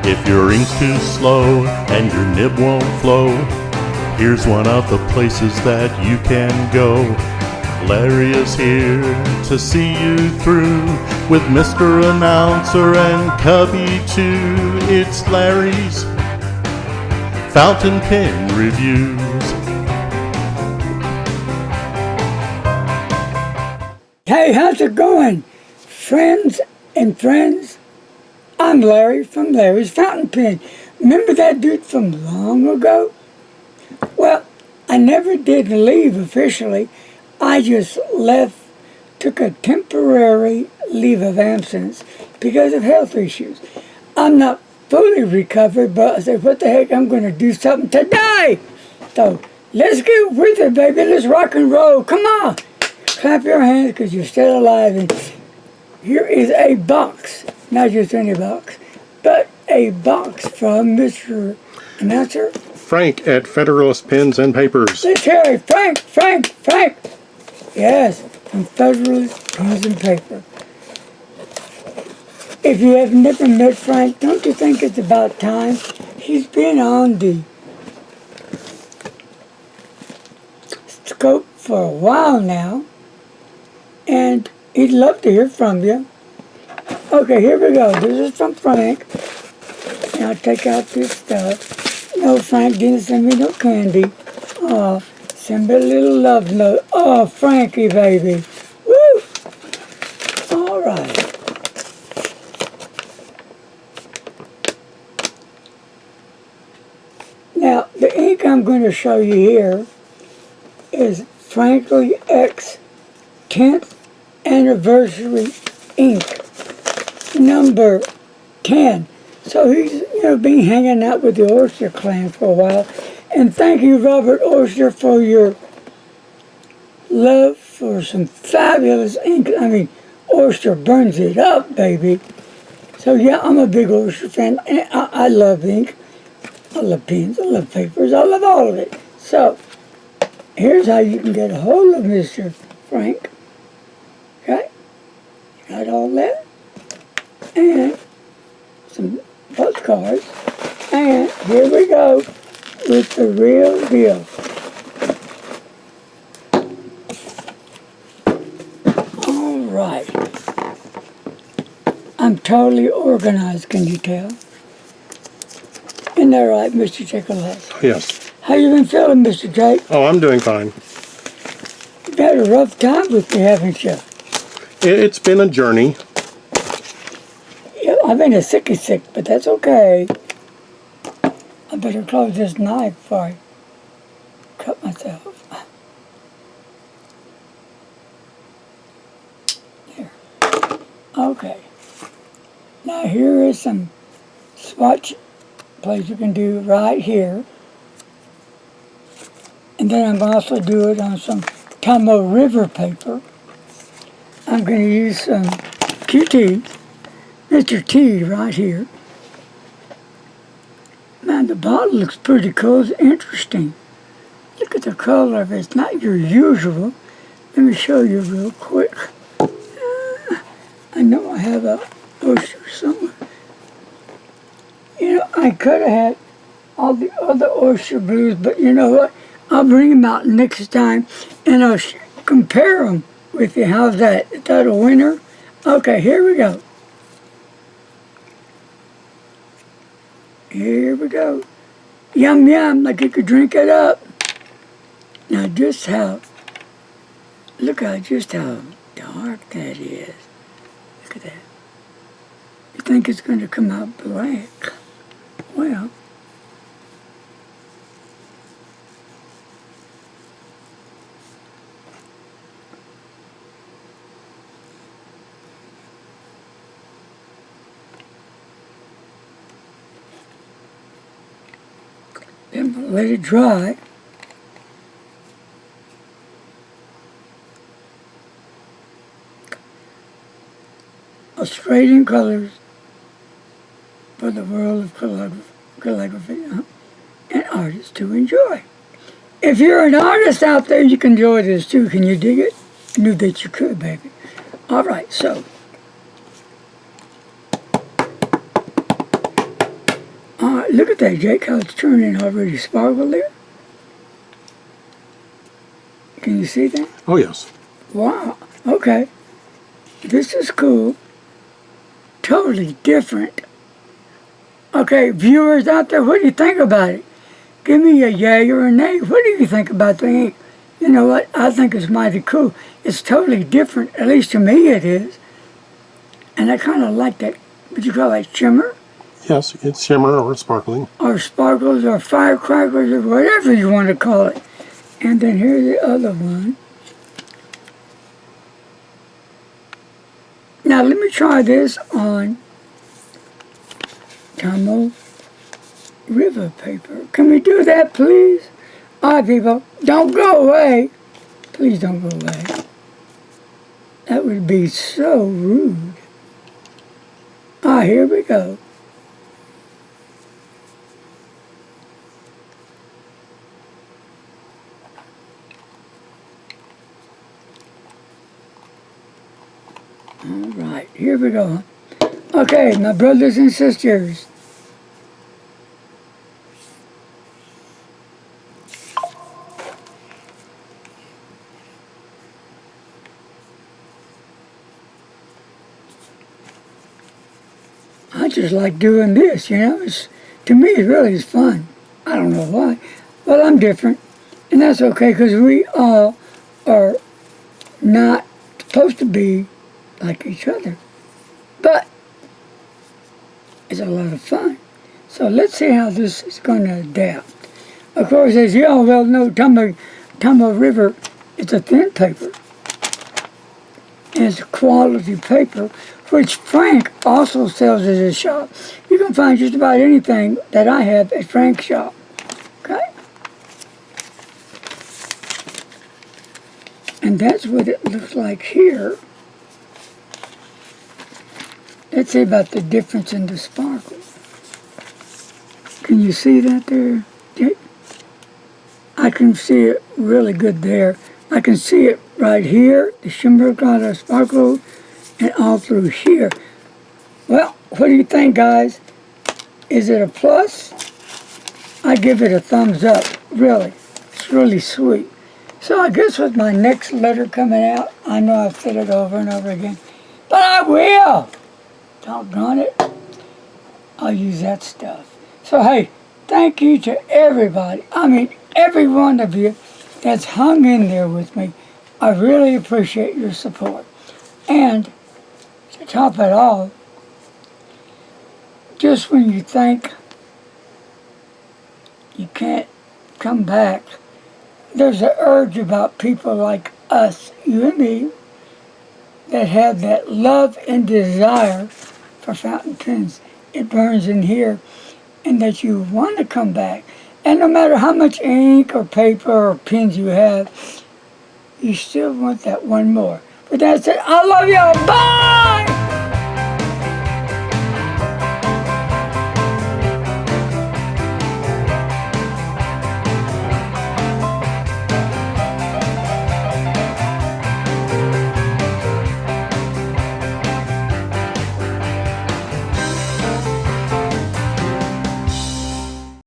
If your ink's too slow and your nib won't flow, here's one of the places that you can go. Larry is here to see you through with Mr. Announcer and Cubby too. It's Larry's Fountain Pen Reviews. Hey, how's it going, friends and friends? I'm Larry from Larry's Fountain Pen. Remember that dude from long ago? Well, I never did leave officially. I just left, took a temporary leave of absence because of health issues. I'm not fully recovered, but I said, what the heck, I'm going to do something today. So let's get with it, baby. Let's rock and roll. Come on. Clap your hands because you're still alive. And here is a box, not just any box, but a box from Mr. Announcer. Frank at Federalist Pens and Papers. Let's hear it. Frank. Yes, from Federalist Pens and Paper. If you have never met Frank, don't you think it's about time? He's been on the scope for a while now, and he'd love to hear from you. Okay, here we go. This is from Frank. And I'll take out this stuff. No, Frank didn't send me no candy. Oh, send me a little love note. Oh, Frankie, baby. Woo! All right. Now, the ink I'm going to show you here is Frankly X 10th Anniversary ink, number 10. So he's, been hanging out with the Oster clan for a while. And thank you, Robert Oster, for your love for some fabulous ink. I mean, Oster burns it up, baby. So yeah, I'm a big Oster fan. And I love ink. I love pens. I love papers. I love all of it. So here's how you can get a hold of Mr. Frank. Okay? You got all that? And some postcards. And here we go with the real deal. All right. I'm totally organized, can you tell? Isn't that right, Mr. Chocolate? Yes. How you been feeling, Mr. Jake? Oh, I'm doing fine. You've had a rough time with me, haven't you? It's been a journey. Yeah, I've been a sick, but that's okay. I better close this knife before I cut myself. There. Okay. Now here is some swatch plays you can do right here. And then I'm going to also do it on some Tomo River paper. I'm going to use some QT, Mr. T right here. Man, the bottle looks pretty cool. It's interesting. Look at the color of it. It's not your usual. Let me show you real quick. I know I have a Oster somewhere. I could have had all the other Oster blues, but you know what? I'll bring them out next time, and I'll compare them with you. How's that? Is that a winner? Okay, here we go. Here we go. Yum, yum, like you could drink it up. Now, look at just how dark that is. Look at that. You think it's going to come out black? Well, then we'll let it dry. Australian colors for the world of calligraphy and artists to enjoy. If you're an artist out there, you can enjoy this too. Can you dig it? I knew that you could, baby. All right, so Look at that, Jake, how it's turning already sparkle there. Can you see that? Oh, yes. Wow, okay. This is cool. Totally different. Okay, viewers out there, what do you think about it? Give me a yay or a nay. What do you think about the ink? You know what? I think it's mighty cool. It's totally different, at least to me it is. And I kind of like that, what you call that, shimmer? Yes, it's shimmer or sparkling. Or sparkles or firecrackers or whatever you want to call it. And then here's the other one. Now let me try this on Tomo River paper. Can we do that, please? All right, people, don't go away. Please don't go away. That would be so rude. Ah, here we go. All right, here we go. Okay, my brothers and sisters. I just like doing this, you know. To me, it really is fun. I don't know why. Well, I'm different, and that's okay because we all are not supposed to be like each other. But it's a lot of fun. So let's see how this is going to adapt. Of course, as you all well know, Tomo River, it's a thin paper. It's quality paper, which Frank also sells at his shop. You can find just about anything that I have at Frank's shop. Okay? And that's what it looks like here. Let's see about the difference in the sparkle. Can you see that there, Jake? I can see it really good there. I can see it right here, the shimmer got a sparkle, and all through here. Well, what do you think, guys? Is it a plus? I give it a thumbs up, really. It's really sweet. So I guess with my next letter coming out, I know I've said it over and over again, but I will! Doggone it. I'll use that stuff. So hey, thank you to everybody. I mean, every one of you that's hung in there with me. I really appreciate your support. And to top it all, just when you think you can't come back, there's an urge about people like us, you and me, that have that love and desire for fountain pens. It burns in here, and that you want to come back. And no matter how much ink or paper or pens you have, you still want that one more. But that's it. I love y'all. Bye!